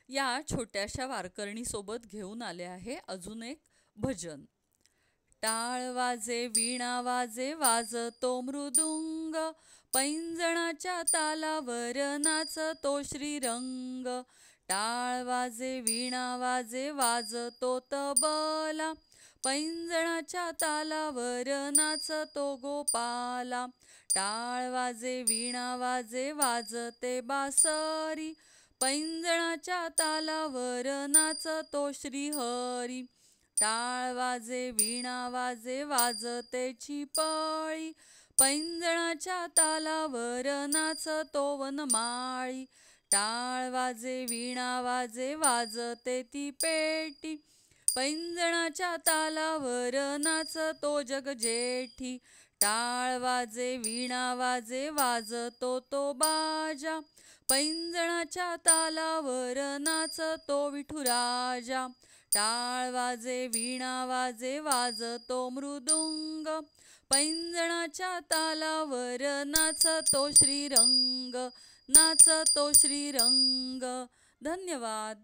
या छोट्याशा वारकरणी सोबत घेऊन आले आहे अजून एक भजन। टाळ वाजे वीणा वाजे वाजतो मृदुंग, पैंजणाच्या तालावर नाचतो श्रीरंग। टाळ वाजे वीणा वाजे वाजतो तबला, पैंजणाच्या तालावर नाचतो गोपाला। टाळ वाजे वीणा वाजे वाजते बासरी, पैंजणाच्या तालावर नाचतो श्रीहरी। टाळ वाजे वीणा वाजे वाजते चिपळी, पैंजणाच्या तालावर नाचतो वनमाळी। टाळ वाजे वीणा वाजे वाजते ती पेटी, पैंजणाच्या तालावर नाचतो जगजेठी। टाळ वाजे वीणा वाजे वाजतो तो बाजा, पैंजणाच्या तालावर नाचतो विठुराजा। टाळ वाजे वीणा वाजे वाजतो मृदुंग, पैंजणाच्या तालावर नाचतो श्रीरंग, नाचतो श्रीरंग। धन्यवाद।